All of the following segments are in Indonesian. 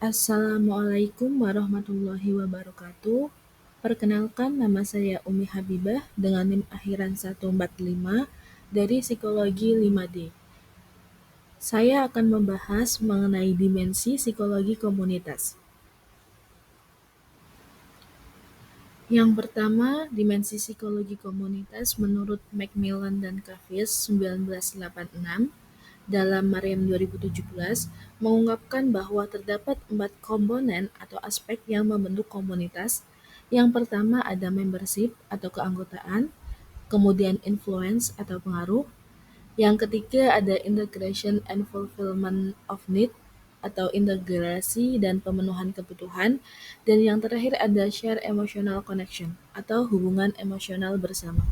Assalamualaikum warahmatullahi wabarakatuh. Perkenalkan, nama saya Umi Habibah dengan NIM akhiran 145 dari Psikologi 5D. Saya akan membahas mengenai dimensi psikologi komunitas. Yang pertama, dimensi psikologi komunitas menurut Macmillan dan Cavill 1986 dalam Mariam 2017 mengungkapkan bahwa terdapat 4 komponen atau aspek yang membentuk komunitas. Yang pertama ada membership atau keanggotaan, kemudian influence atau pengaruh, yang ketiga ada integration and fulfillment of need atau integrasi dan pemenuhan kebutuhan, dan yang terakhir ada share emotional connection atau hubungan emosional bersama.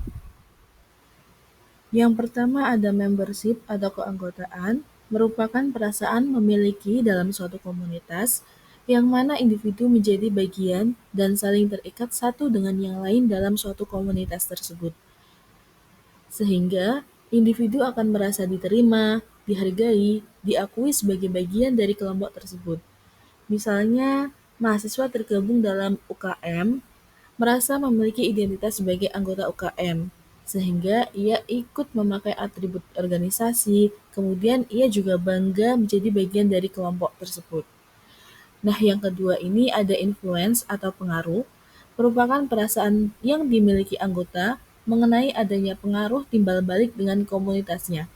Yang pertama ada membership atau keanggotaan, merupakan perasaan memiliki dalam suatu komunitas, yang mana individu menjadi bagian dan saling terikat satu dengan yang lain dalam suatu komunitas tersebut. Sehingga individu akan merasa diterima, dihargai, diakui sebagai bagian dari kelompok tersebut. Misalnya, mahasiswa tergabung dalam UKM, merasa memiliki identitas sebagai anggota UKM, sehingga ia ikut memakai atribut organisasi, kemudian ia juga bangga menjadi bagian dari kelompok tersebut. Nah, yang kedua ini ada influence atau pengaruh, merupakan perasaan yang dimiliki anggota mengenai adanya pengaruh timbal balik dengan komunitasnya.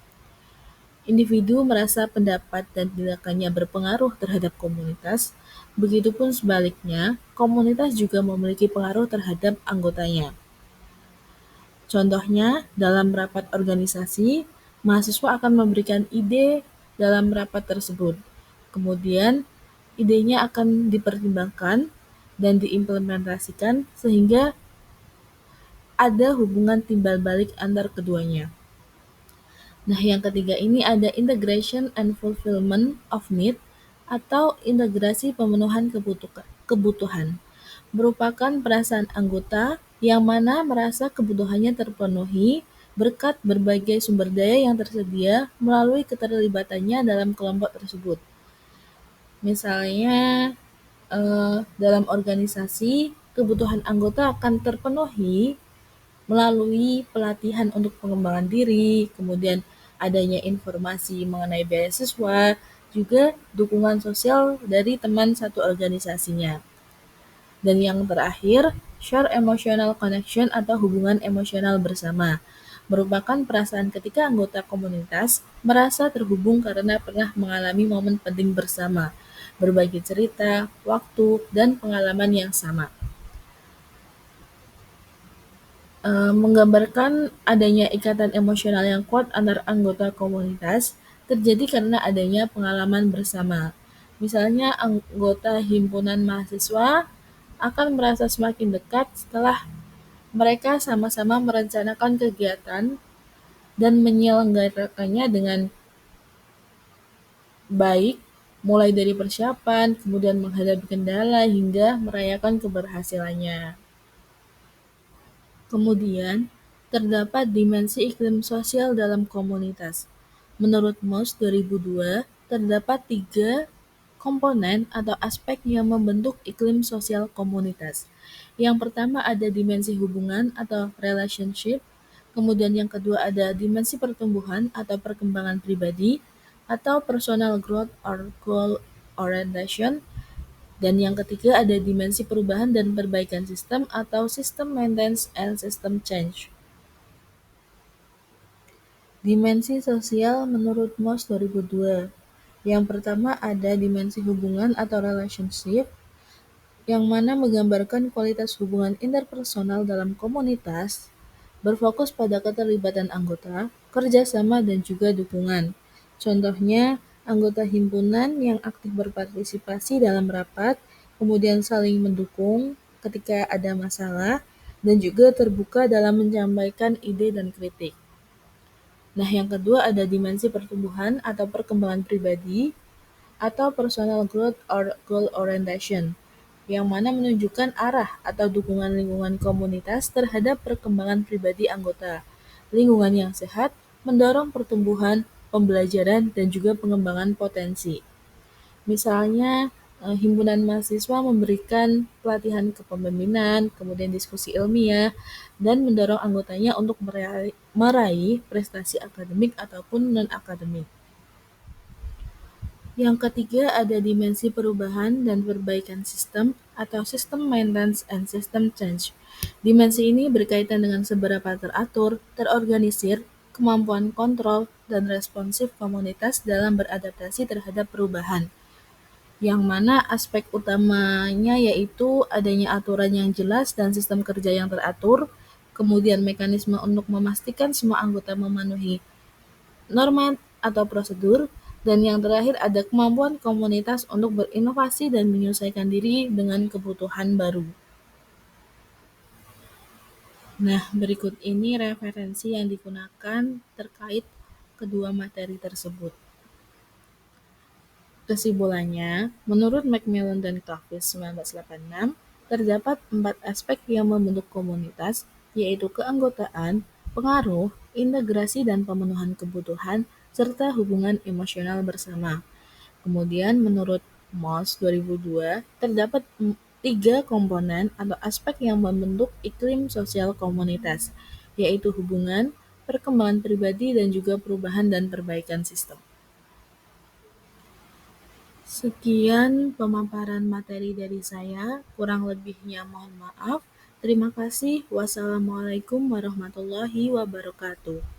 Individu merasa pendapat dan tindakannya berpengaruh terhadap komunitas, begitupun sebaliknya, komunitas juga memiliki pengaruh terhadap anggotanya. Contohnya, dalam rapat organisasi, mahasiswa akan memberikan ide dalam rapat tersebut. Kemudian, idenya akan dipertimbangkan dan diimplementasikan sehingga ada hubungan timbal balik antar keduanya. Nah, yang ketiga ini ada integration and fulfillment of need atau integrasi pemenuhan kebutuhan. Merupakan perasaan anggota yang mana merasa kebutuhannya terpenuhi berkat berbagai sumber daya yang tersedia melalui keterlibatannya dalam kelompok tersebut. Misalnya, dalam organisasi, kebutuhan anggota akan terpenuhi melalui pelatihan untuk pengembangan diri, kemudian adanya informasi mengenai beasiswa, juga dukungan sosial dari teman satu organisasinya. Dan yang terakhir, share emotional connection atau hubungan emosional bersama, merupakan perasaan ketika anggota komunitas merasa terhubung karena pernah mengalami momen penting bersama, berbagi cerita, waktu, dan pengalaman yang sama. Menggambarkan adanya ikatan emosional yang kuat antar anggota komunitas terjadi karena adanya pengalaman bersama. Misalnya anggota himpunan mahasiswa akan merasa semakin dekat setelah mereka sama-sama merencanakan kegiatan dan menyelenggarakannya dengan baik, mulai dari persiapan, kemudian menghadapi kendala, hingga merayakan keberhasilannya. Kemudian, terdapat dimensi iklim sosial dalam komunitas. Menurut Moss 2002, terdapat 3 komponen atau aspek yang membentuk iklim sosial komunitas. Yang pertama ada dimensi hubungan atau relationship, kemudian yang kedua ada dimensi pertumbuhan atau perkembangan pribadi, atau personal growth or goal orientation, dan yang ketiga ada dimensi perubahan dan perbaikan sistem atau system maintenance and system change. Dimensi sosial menurut Moss 2002. Yang pertama ada dimensi hubungan atau relationship, yang mana menggambarkan kualitas hubungan interpersonal dalam komunitas, berfokus pada keterlibatan anggota, kerjasama, dan juga dukungan. Contohnya, anggota himpunan yang aktif berpartisipasi dalam rapat, kemudian saling mendukung ketika ada masalah, dan juga terbuka dalam menyampaikan ide dan kritik. Nah, yang kedua ada dimensi pertumbuhan atau perkembangan pribadi, atau personal growth or goal orientation, yang mana menunjukkan arah atau dukungan lingkungan komunitas terhadap perkembangan pribadi anggota. Lingkungan yang sehat mendorong pertumbuhan, pembelajaran, dan juga pengembangan potensi. Misalnya, Himpunan mahasiswa memberikan pelatihan kepemimpinan, kemudian diskusi ilmiah, dan mendorong anggotanya untuk meraih prestasi akademik ataupun non-akademik. Yang ketiga ada dimensi perubahan dan perbaikan sistem atau system maintenance and system change. Dimensi ini berkaitan dengan seberapa teratur, terorganisir, kemampuan kontrol, dan responsif komunitas dalam beradaptasi terhadap perubahan. Yang mana aspek utamanya yaitu adanya aturan yang jelas dan sistem kerja yang teratur, kemudian mekanisme untuk memastikan semua anggota memenuhi norma atau prosedur, dan yang terakhir ada kemampuan komunitas untuk berinovasi dan menyesuaikan diri dengan kebutuhan baru. Nah, berikut ini referensi yang digunakan terkait kedua materi tersebut. Kesimpulannya, menurut Macmillan dan Clovis 1986, terdapat 4 aspek yang membentuk komunitas, yaitu keanggotaan, pengaruh, integrasi dan pemenuhan kebutuhan, serta hubungan emosional bersama. Kemudian menurut Moss 2002, terdapat 3 komponen atau aspek yang membentuk iklim sosial komunitas, yaitu hubungan, perkembangan pribadi, dan juga perubahan dan perbaikan sistem. Sekian pemaparan materi dari saya, kurang lebihnya mohon maaf. Terima kasih. Wassalamualaikum warahmatullahi wabarakatuh.